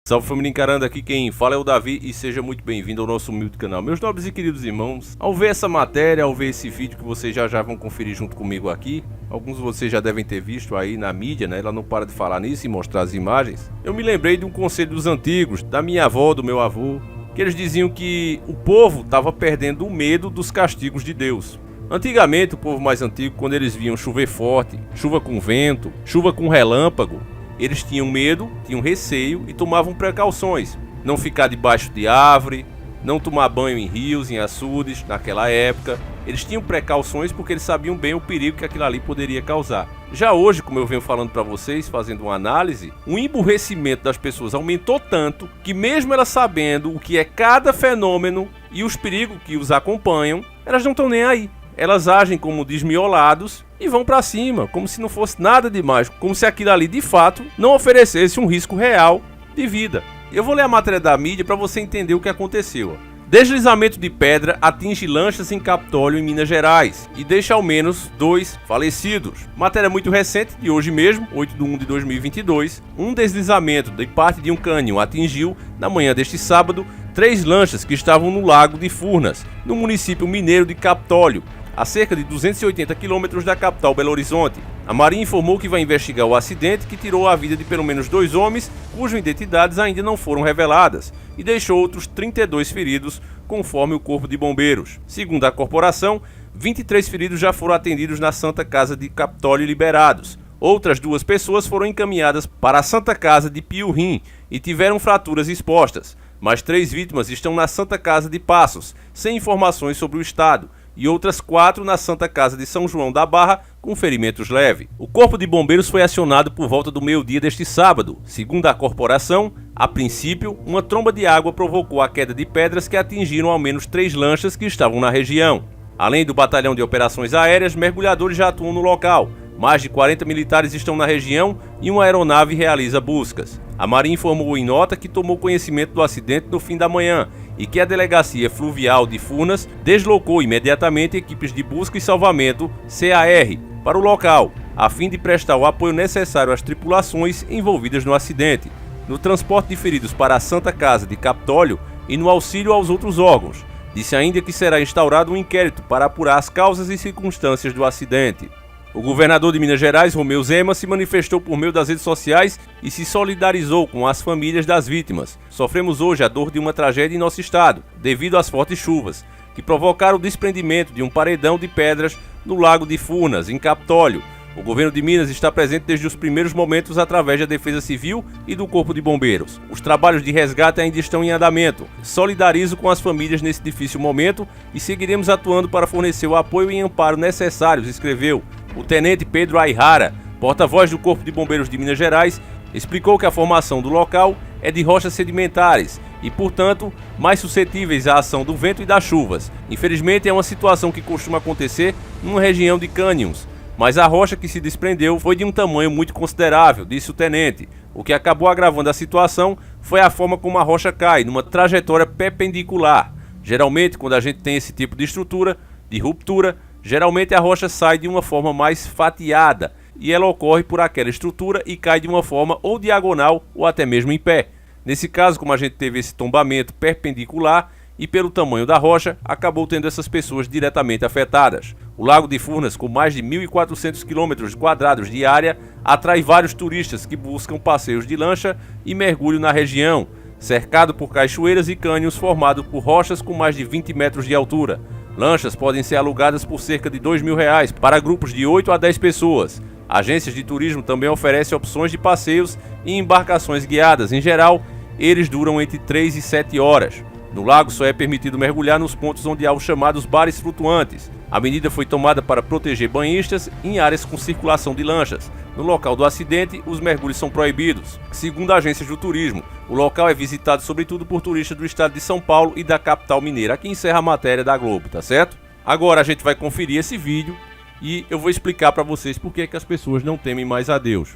Salve família Encarando, aqui quem fala é o Davi e seja muito bem-vindo ao nosso humilde canal. Meus nobres e queridos irmãos, ao ver essa matéria, ao ver esse vídeo que vocês já vão conferir junto comigo aqui, alguns de vocês já devem ter visto aí na mídia, né? Ela não para de falar nisso e mostrar as imagens. Eu me lembrei de um conselho dos antigos, da minha avó, do meu avô, que eles diziam que o povo estava perdendo o medo dos castigos de Deus. Antigamente, o povo mais antigo, quando eles viam chover forte, chuva com vento, chuva com relâmpago, eles tinham medo, tinham receio e tomavam precauções. Não ficar debaixo de árvore, não tomar banho em rios, em açudes, naquela época. Eles tinham precauções porque eles sabiam bem o perigo que aquilo ali poderia causar. Já hoje, como eu venho falando para vocês, fazendo uma análise, o emburrecimento das pessoas aumentou tanto que mesmo elas sabendo o que é cada fenômeno e os perigos que os acompanham, elas não estão nem aí. Elas agem como desmiolados e vão pra cima, como se não fosse nada demais, como se aquilo ali de fato não oferecesse um risco real de vida. Eu vou ler a matéria da mídia para você entender o que aconteceu. Deslizamento de pedra atinge lanchas em Capitólio, em Minas Gerais, e deixa ao menos 2 falecidos. Matéria muito recente, de hoje mesmo, 8/1/2022, um deslizamento de parte de um cânion atingiu, na manhã deste sábado, 3 lanchas que estavam no Lago de Furnas, no município mineiro de Capitólio, a cerca de 280 quilômetros da capital Belo Horizonte. A Marinha informou que vai investigar o acidente que tirou a vida de pelo menos 2 homens, cujas identidades ainda não foram reveladas, e deixou outros 32 feridos, conforme o Corpo de Bombeiros. Segundo a corporação, 23 feridos já foram atendidos na Santa Casa de Capitólio e liberados. Outras 2 pessoas foram encaminhadas para a Santa Casa de Piurim e tiveram fraturas expostas. Mais 3 vítimas estão na Santa Casa de Passos, sem informações sobre o estado, e outras 4 na Santa Casa de São João da Barra, com ferimentos leves. O Corpo de Bombeiros foi acionado por volta do meio-dia deste sábado. Segundo a corporação, a princípio, uma tromba de água provocou a queda de pedras que atingiram ao menos 3 lanchas que estavam na região. Além do Batalhão de Operações Aéreas, mergulhadores já atuam no local. Mais de 40 militares estão na região e uma aeronave realiza buscas. A Marinha informou em nota que tomou conhecimento do acidente no fim da manhã e que a Delegacia Fluvial de Furnas deslocou imediatamente equipes de busca e salvamento CAR para o local, a fim de prestar o apoio necessário às tripulações envolvidas no acidente, no transporte de feridos para a Santa Casa de Capitólio e no auxílio aos outros órgãos. Disse ainda que será instaurado um inquérito para apurar as causas e circunstâncias do acidente. O governador de Minas Gerais, Romeu Zema, se manifestou por meio das redes sociais e se solidarizou com as famílias das vítimas. Sofremos hoje a dor de uma tragédia em nosso estado, devido às fortes chuvas, que provocaram o desprendimento de um paredão de pedras no Lago de Furnas, em Capitólio. O governo de Minas está presente desde os primeiros momentos através da Defesa Civil e do Corpo de Bombeiros. Os trabalhos de resgate ainda estão em andamento. Solidarizo com as famílias nesse difícil momento e seguiremos atuando para fornecer o apoio e amparo necessários, escreveu. O tenente Pedro Aihara, porta-voz do Corpo de Bombeiros de Minas Gerais, explicou que a formação do local é de rochas sedimentares e, portanto, mais suscetíveis à ação do vento e das chuvas. Infelizmente, é uma situação que costuma acontecer numa região de cânions, mas a rocha que se desprendeu foi de um tamanho muito considerável, disse o tenente. O que acabou agravando a situação foi a forma como a rocha cai, numa trajetória perpendicular. Geralmente, quando a gente tem esse tipo de estrutura, de ruptura, geralmente a rocha sai de uma forma mais fatiada e ela ocorre por aquela estrutura e cai de uma forma ou diagonal ou até mesmo em pé. Nesse caso, como a gente teve esse tombamento perpendicular e pelo tamanho da rocha, acabou tendo essas pessoas diretamente afetadas. O Lago de Furnas, com mais de 1.400 km² de área, atrai vários turistas que buscam passeios de lancha e mergulho na região, cercado por cachoeiras e cânions formados por rochas com mais de 20 metros de altura. Lanchas podem ser alugadas por cerca de R$2.000 para grupos de 8 a 10 pessoas. Agências de turismo também oferecem opções de passeios e embarcações guiadas. Em geral, eles duram entre 3 e 7 horas. No lago só é permitido mergulhar nos pontos onde há os chamados bares flutuantes. A medida foi tomada para proteger banhistas em áreas com circulação de lanchas. No local do acidente, os mergulhos são proibidos. Segundo agências do turismo, o local é visitado sobretudo por turistas do estado de São Paulo e da capital mineira. Aqui encerra a matéria da Globo, tá certo? Agora a gente vai conferir esse vídeo e eu vou explicar para vocês por que as pessoas não temem mais a Deus.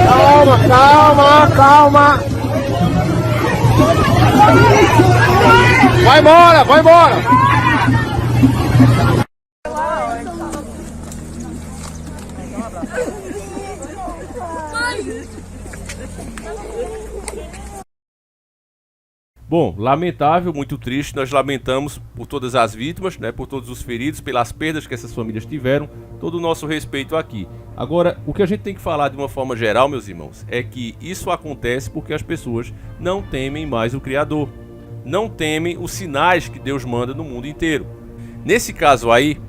Calma, calma, calma. Vai embora, vai embora! Bom, lamentável, muito triste, nós lamentamos por todas as vítimas, né, por todos os feridos, pelas perdas que essas famílias tiveram, todo o nosso respeito aqui. Agora, o que a gente tem que falar de uma forma geral, meus irmãos, é que isso acontece porque as pessoas não temem mais o Criador, não temem os sinais que Deus manda no mundo inteiro. Nesse caso aí,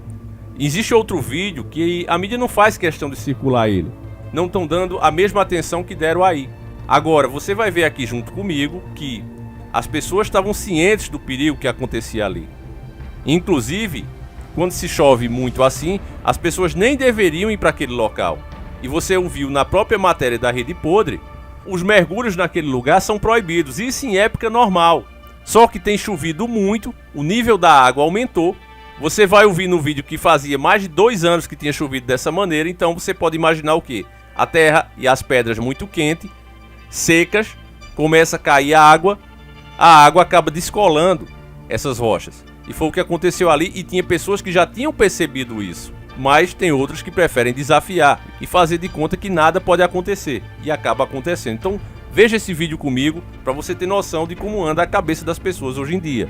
existe outro vídeo que a mídia não faz questão de circular ele, não estão dando a mesma atenção que deram aí. Agora, você vai ver aqui junto comigo que as pessoas estavam cientes do perigo que acontecia ali. Inclusive, quando se chove muito assim, as pessoas nem deveriam ir para aquele local. E você ouviu na própria matéria da Rede Podre, os mergulhos naquele lugar são proibidos, isso em época normal. Só que tem chovido muito, o nível da água aumentou. Você vai ouvir no vídeo que fazia mais de 2 anos que tinha chovido dessa maneira, então você pode imaginar o quê? A terra e as pedras muito quentes, secas, começa a cair a água acaba descolando essas rochas. E foi o que aconteceu ali, e tinha pessoas que já tinham percebido isso. Mas tem outros que preferem desafiar e fazer de conta que nada pode acontecer. E acaba acontecendo. Então veja esse vídeo comigo para você ter noção de como anda a cabeça das pessoas hoje em dia.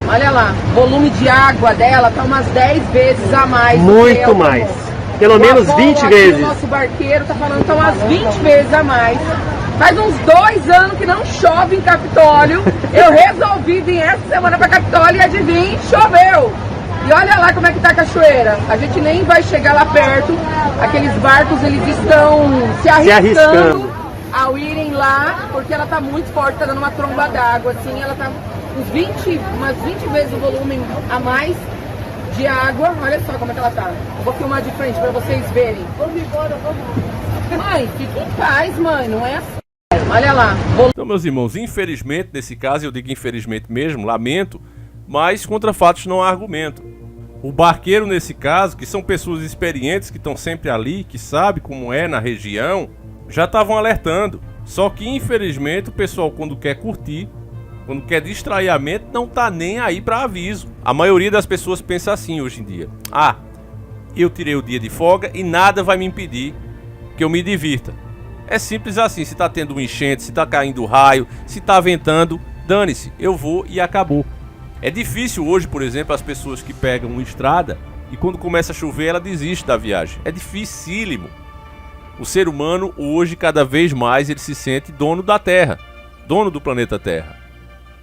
Olha lá, o volume de água dela tá umas 10 vezes a mais. Muito mais. Pelo menos 20 vezes. O nosso barqueiro tá falando que tá umas 20 vezes a mais. Faz uns 2 anos que não chove em Capitólio. Eu resolvi vir essa semana para Capitólio e adivinha, choveu. E olha lá como é que tá a cachoeira. A gente nem vai chegar lá perto. Aqueles barcos, eles estão se arriscando ao irem lá, porque ela tá muito forte, tá dando uma tromba d'água, assim. Ela tá umas 20 vezes o volume a mais de água. Olha só como é que ela tá. Vou filmar de frente para vocês verem. Vamos embora, vamos. Mãe, fique em paz, mãe, não é assim. Olha lá. Então, meus irmãos, infelizmente, nesse caso, eu digo infelizmente mesmo, lamento, mas contra fatos não há argumento. O barqueiro, nesse caso, que são pessoas experientes, que estão sempre ali, que sabem como é na região, já estavam alertando. Só que, infelizmente, o pessoal, quando quer curtir, quando quer distrair a mente, não tá nem aí para aviso. A maioria das pessoas pensa assim hoje em dia. Ah, eu tirei o dia de folga e nada vai me impedir que eu me divirta. É simples assim, se tá tendo um enchente, se tá caindo raio, se tá ventando, dane-se, eu vou e acabou. É difícil hoje, por exemplo, as pessoas que pegam uma estrada e quando começa a chover ela desiste da viagem. É dificílimo. O ser humano hoje, cada vez mais, ele se sente dono da Terra, dono do planeta Terra.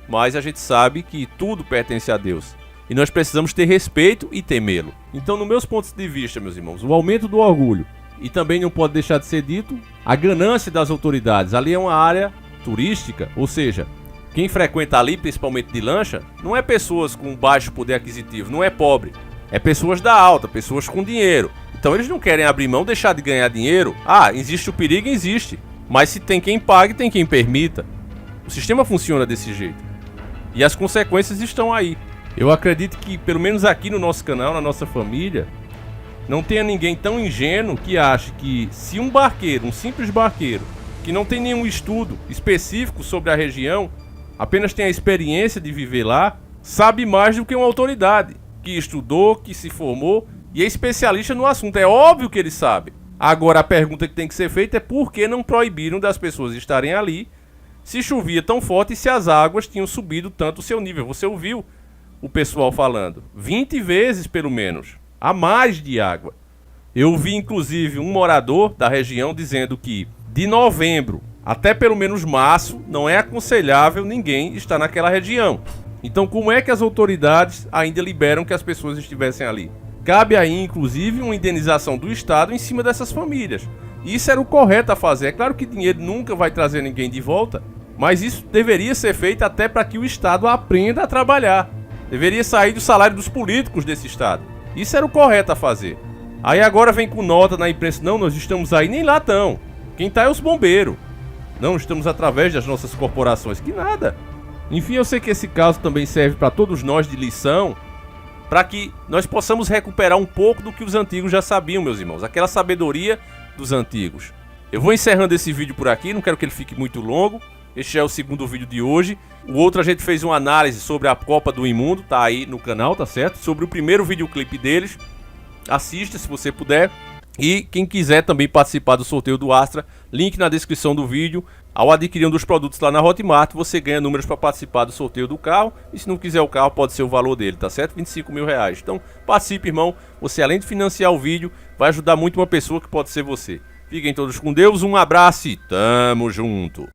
Mas a gente sabe que tudo pertence a Deus. E nós precisamos ter respeito e temê-lo. Então, nos meus pontos de vista, meus irmãos, o aumento do orgulho, e também não pode deixar de ser dito, a ganância das autoridades. Ali é uma área turística, ou seja, quem frequenta ali, principalmente de lancha, não é pessoas com baixo poder aquisitivo, não é pobre. É pessoas da alta, pessoas com dinheiro. Então eles não querem abrir mão, deixar de ganhar dinheiro. Ah, existe o perigo, existe. Mas se tem quem pague, tem quem permita. O sistema funciona desse jeito. E as consequências estão aí. Eu acredito que, pelo menos aqui no nosso canal, na nossa família, não tenha ninguém tão ingênuo que ache que se um barqueiro, um simples barqueiro, que não tem nenhum estudo específico sobre a região, apenas tem a experiência de viver lá, sabe mais do que uma autoridade, que estudou, que se formou e é especialista no assunto. É óbvio que ele sabe. Agora a pergunta que tem que ser feita é por que não proibiram das pessoas estarem ali se chovia tão forte e se as águas tinham subido tanto o seu nível. Você ouviu o pessoal falando 20 vezes pelo menos a mais de água. Eu vi inclusive um morador da região dizendo que de novembro até pelo menos março não é aconselhável ninguém estar naquela região. Então como é que as autoridades ainda liberam que as pessoas estivessem ali? Cabe aí inclusive uma indenização do Estado em cima dessas famílias. Isso era o correto a fazer. É claro que dinheiro nunca vai trazer ninguém de volta, mas isso deveria ser feito até para que o Estado aprenda a trabalhar. Deveria sair do salário dos políticos desse Estado. Isso era o correto a fazer. Aí agora vem com nota na imprensa, não, nós estamos aí, nem lá estão. Quem tá é os bombeiros. Não, estamos através das nossas corporações. Que nada. Enfim, eu sei que esse caso também serve para todos nós de lição, para que nós possamos recuperar um pouco do que os antigos já sabiam, meus irmãos. Aquela sabedoria dos antigos. Eu vou encerrando esse vídeo por aqui, não quero que ele fique muito longo. Este é o segundo vídeo de hoje. O outro a gente fez uma análise sobre a Copa do Imundo, tá aí no canal, tá certo? Sobre o primeiro videoclipe deles. Assista se você puder. E quem quiser também participar do sorteio do Astra, link na descrição do vídeo. Ao adquirir um dos produtos lá na Hotmart, você ganha números para participar do sorteio do carro. E se não quiser o carro, pode ser o valor dele, tá certo? 25 mil reais. Então participe, irmão. Você, além de financiar o vídeo, vai ajudar muito uma pessoa que pode ser você. Fiquem todos com Deus, um abraço e tamo junto.